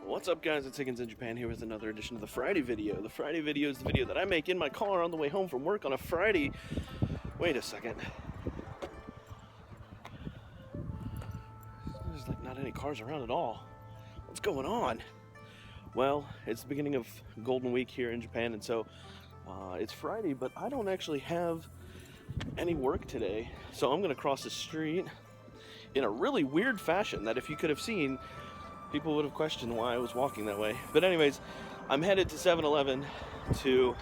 What's up, guys? It's Higgins in Japan here with another edition of the Friday video. The Friday video is the video that I make in my car on the way home from work on a Friday. Wait a second. There's like not any cars around at all. What's going on? Well, it's the beginning of Golden Week here in Japan, and so it's Friday, but I don't actually have any work today. So I'm going to cross the street in a really weird fashion that if you could have seen, people would have questioned why I was walking that way. But anyways, I'm headed to 7-Eleven to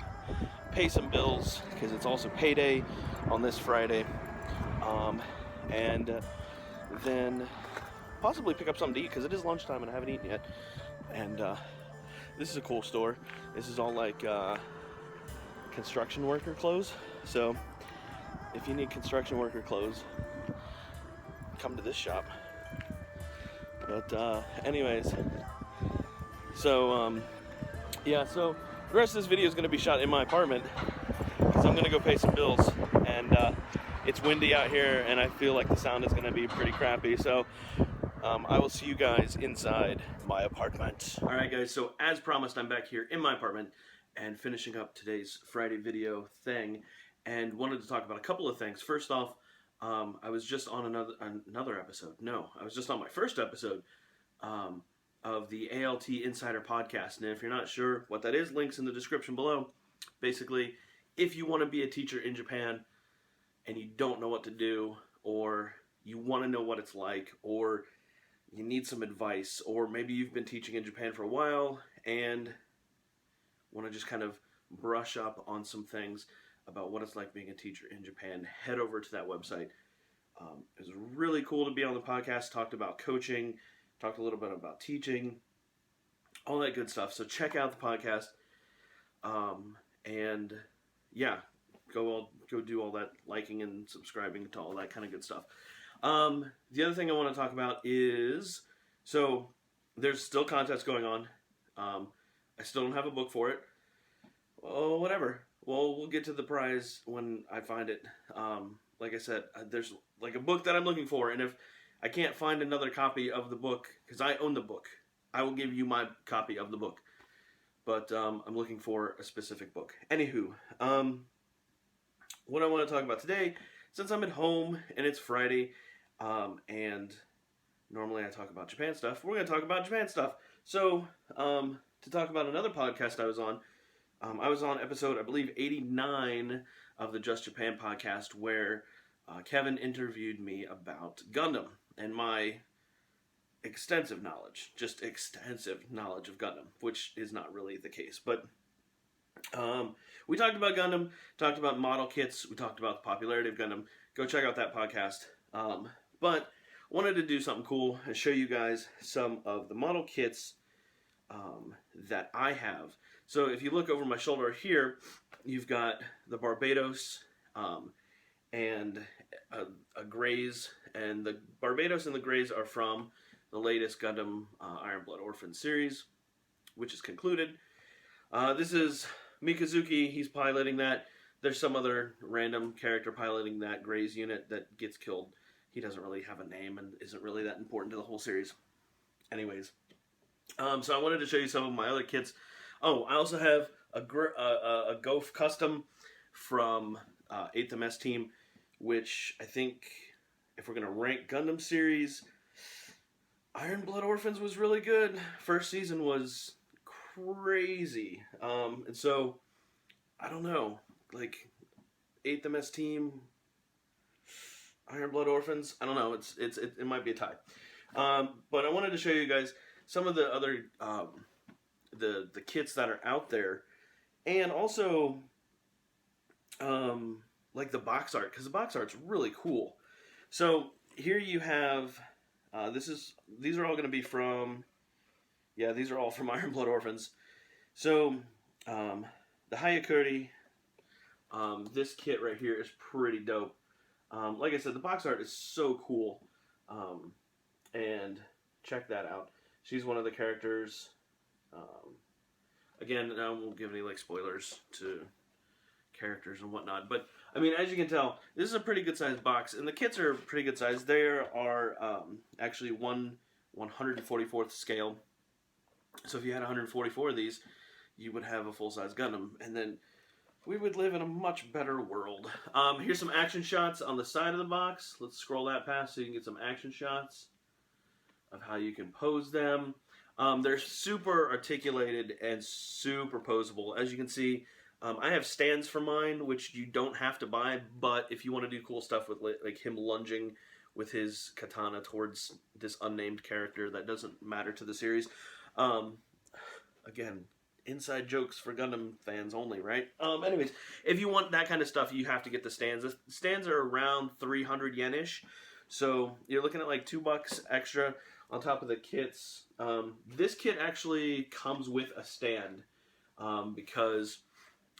pay some bills because it's also payday on this Friday. And then possibly pick up something to eat because it is lunchtime and I haven't eaten yet. And this is a cool store. This is all like construction worker clothes. So if you need construction worker clothes, come to this shop. But anyways, so so the rest of this video is going to be shot in my apartment because I'm going to go pay some bills, and it's windy out here and I feel like the sound is going to be pretty crappy, so I will see you guys inside my apartment. Alright guys, so as promised, I'm back here in my apartment and finishing up today's Friday video thing, and wanted to talk about a couple of things. First off, I was just on another episode. No, I was just on my first episode of the ALT Insider Podcast. And if you're not sure what that is, links in the description below. Basically, if you want to be a teacher in Japan and you don't know what to do, or you want to know what it's like, or you need some advice, or maybe you've been teaching in Japan for a while and want to just kind of brush up on some things about what it's like being a teacher in Japan, head over to that website. It was really cool to be on the podcast, talked about coaching, talked a little bit about teaching, all that good stuff. So check out the podcast, and yeah, go do all that liking and subscribing to all that kind of good stuff. The other thing I want to talk about is, so there's still contests going on. I still don't have a book for it. Oh, whatever. Well, we'll get to the prize when I find it. Like I said, there's like a book that I'm looking for, and if I can't find another copy of the book, because I own the book, I will give you my copy of the book. But I'm looking for a specific book. Anywho, what I want to talk about today, since I'm at home and it's Friday, and normally I talk about Japan stuff, we're going to talk about Japan stuff. So, to talk about another podcast I was on episode, I believe, 89 of the Just Japan podcast, where Kevin interviewed me about Gundam and my extensive knowledge of Gundam, which is not really the case. But we talked about Gundam, talked about model kits, we talked about the popularity of Gundam. Go check out that podcast. But wanted to do something cool and show you guys some of the model kits that I have. So if you look over my shoulder here, you've got the Barbados and a Grays, and the Barbados and the Grays are from the latest Gundam Iron Blood Orphan series, which is concluded. This is Mikazuki, he's piloting that. There's some other random character piloting that Grays unit that gets killed. He doesn't really have a name and isn't really that important to the whole series. Anyways, so I wanted to show you some of my other kits. Oh, I also have a Gof custom from 8th MS team, which I think, if we're going to rank Gundam series, Iron Blood Orphans was really good. First season was crazy. And so, I don't know, like 8th MS team, Iron Blood Orphans, I don't know, it might be a tie. But I wanted to show you guys some of the other the kits that are out there, and also like the box art, because the box art's really cool. So here you have these are all going to be from, yeah, these are all from Iron Blood Orphans. So the Hayakuri, this kit right here is pretty dope. Like I said, the box art is so cool, and check that out. She's one of the characters. Again, I won't give any like spoilers to characters and whatnot, but I mean, as you can tell, this is a pretty good sized box, and the kits are pretty good size. There are actually 1/144th scale So if you had 144 of these, you would have a full-size Gundam, and then we would live in a much better world. Here's some action shots on the side of the box. Let's scroll that past so you can get some action shots of how you can pose them. They're super articulated and super posable. As you can see, I have stands for mine, which you don't have to buy, but if you want to do cool stuff with like him lunging with his katana towards this unnamed character that doesn't matter to the series. Again, inside jokes for Gundam fans only, right? Anyways, if you want that kind of stuff, you have to get the stands. The stands are around 300 yen-ish, so you're looking at like $2 extra on top of the kits. This kit actually comes with a stand because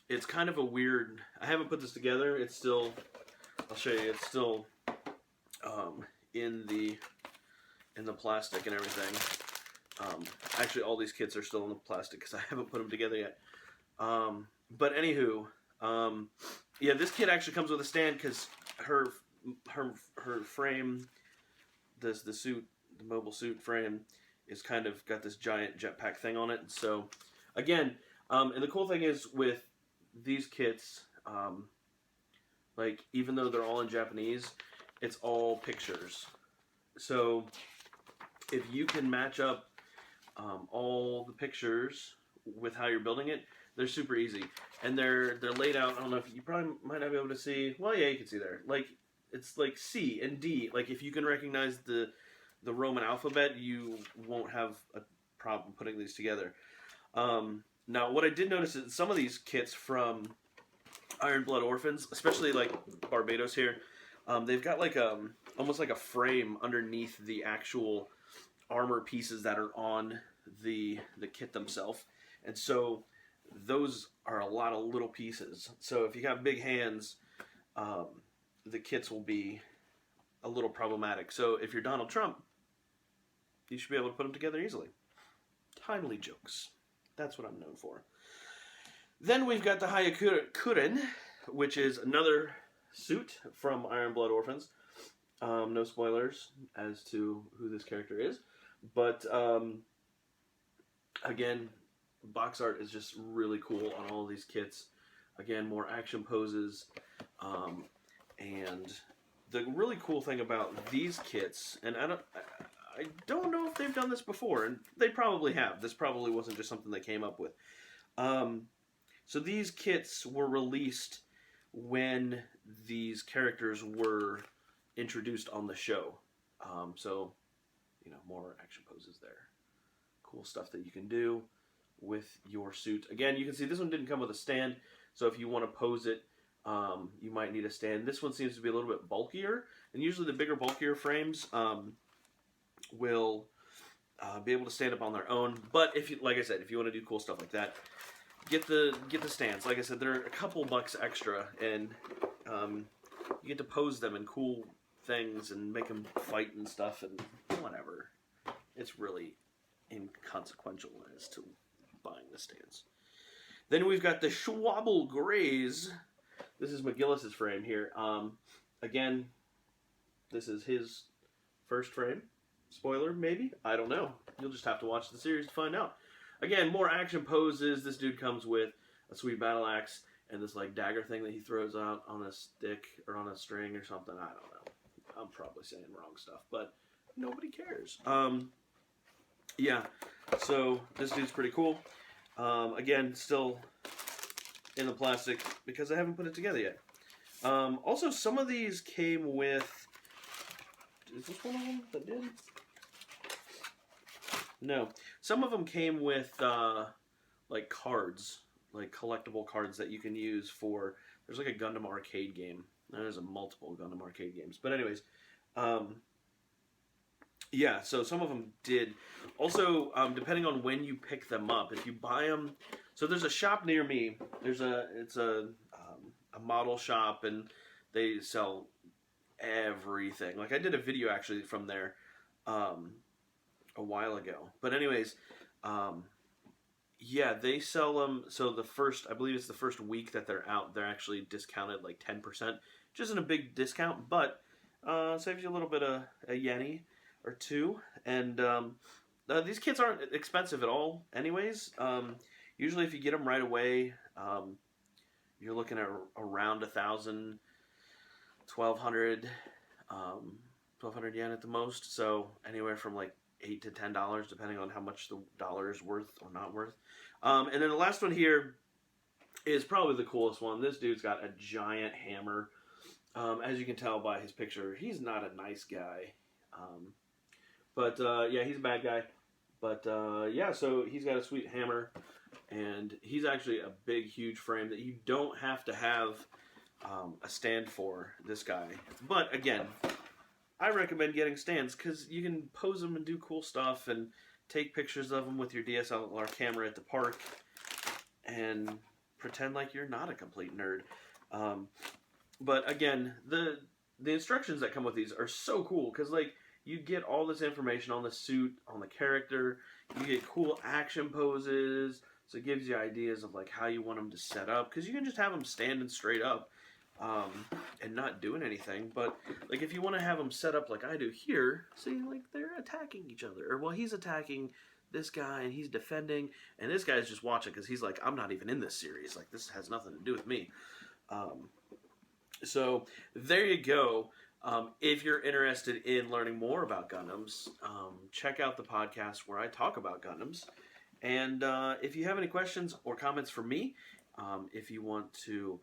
it's kind of a weird... I haven't put this together. It's still... I'll show you. It's still in the plastic and everything. Actually, all these kits are still in the plastic because I haven't put them together yet. But anywho, yeah, this kit actually comes with a stand because her frame, the suit, the mobile suit frame, is kind of got this giant jetpack thing on it. So, again, and the cool thing is with these kits, like even though they're all in Japanese, it's all pictures. So if you can match up all the pictures with how you're building it, they're super easy, and they're laid out. I don't know if you probably might not be able to see. Well, yeah, you can see there. Like it's like C and D. Like if you can recognize the Roman alphabet, you won't have a problem putting these together. Now, what I did notice is some of these kits from Iron Blood Orphans, especially like Barbados here, they've got like almost like a frame underneath the actual armor pieces that are on the kit themselves, and so those are a lot of little pieces. So if you got big hands, the kits will be a little problematic. So if you're Donald Trump, you should be able to put them together easily. Timely jokes. That's what I'm known for. Then we've got the Hayakuren, which is another suit from Iron Blood Orphans. No spoilers as to who this character is. But, again, box art is just really cool on all of these kits. Again, more action poses. And the really cool thing about these kits, and I don't know if they've done this before, and they probably have. This probably wasn't just something they came up with. So these kits were released when these characters were introduced on the show. So, you know, more action poses there. Cool stuff that you can do with your suit. Again, you can see this one didn't come with a stand, so if you want to pose it, you might need a stand. This one seems to be a little bit bulkier, and usually the bigger, bulkier frames will be able to stand up on their own. But if you, like I said, if you want to do cool stuff like that, get the stands. Like I said, they're a couple bucks extra, and you get to pose them in cool things and make them fight and stuff and whatever. It's really inconsequential as to buying the stands. Then we've got the Schwabble Grays. This is McGillis's frame here. Again, this is his first frame. Spoiler, maybe? I don't know. You'll just have to watch the series to find out. Again, more action poses. This dude comes with a sweet battle axe and this like dagger thing that he throws out on a stick or on a string or something. I don't know. I'm probably saying wrong stuff, but nobody cares. Yeah, so this dude's pretty cool. Again, still in the plastic because I haven't put it together yet. Also, some of these came with... Is this one of them that did? No. Some of them came with, like, cards. Like, collectible cards that you can use for... There's, like, a Gundam arcade game. There's a multiple Gundam arcade games. But anyways, yeah, so some of them did. Also, depending on when you pick them up, if you buy them... So there's a shop near me. It's a model shop, and they sell everything. Like, I did a video, actually, from there a while ago. But anyways, yeah, they sell them. So I believe it's the first week that they're out, they're actually discounted like 10%, which isn't a big discount, but saves you a little bit of a yenny or two. And these kits aren't expensive at all anyways. Usually if you get them right away, you're looking at around 1,000, 1,200, 1,200 yen at the most. So anywhere from like $8 to $10, depending on how much the dollar is worth or not worth. And then the last one here is probably the coolest one. This dude's got a giant hammer. As you can tell by his picture, he's not a nice guy. But yeah, he's a bad guy. But yeah, so he's got a sweet hammer. And he's actually a big, huge frame that you don't have to have a stand for, this guy. But again, I recommend getting stands because you can pose them and do cool stuff and take pictures of them with your DSLR camera at the park and pretend like you're not a complete nerd. But again, the instructions that come with these are so cool because like you get all this information on the suit, on the character, you get cool action poses. So it gives you ideas of like how you want them to set up, because you can just have them standing straight up and not doing anything. But like if you want to have them set up like I do here, see, like they're attacking each other, or well, he's attacking this guy and he's defending, and this guy's just watching because he's like, I'm not even in this series. Like this has nothing to do with me. So there you go. If you're interested in learning more about Gundams, check out the podcast where I talk about Gundams. And if you have any questions or comments for me, if you want to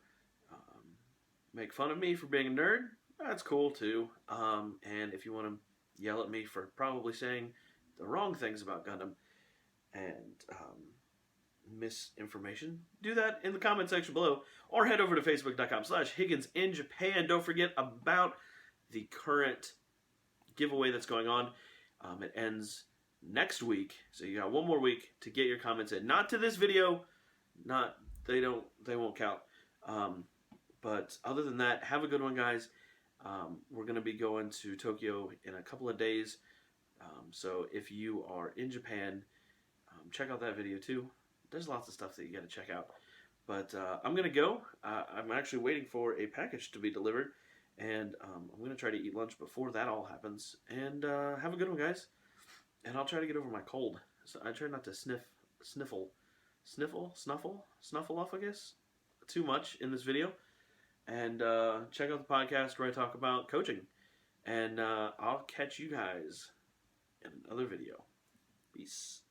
make fun of me for being a nerd, that's cool too. And if you want to yell at me for probably saying the wrong things about Gundam and misinformation, do that in the comment section below, or head over to facebook.com/Higgins in Japan. Don't forget about the current giveaway that's going on. It ends next week, so you got one more week to get your comments in. Not to this video, they won't count. But other than that, have a good one, guys. We're gonna be going to Tokyo in a couple of days, so if you are in Japan, check out that video too. There's lots of stuff that you got to check out. But I'm gonna go. I'm actually waiting for a package to be delivered, and I'm gonna try to eat lunch before that all happens. And have a good one, guys. And I'll try to get over my cold. So I try not to snuffle off, I guess, too much in this video. And check out the podcast where I talk about coaching. And I'll catch you guys in another video. Peace.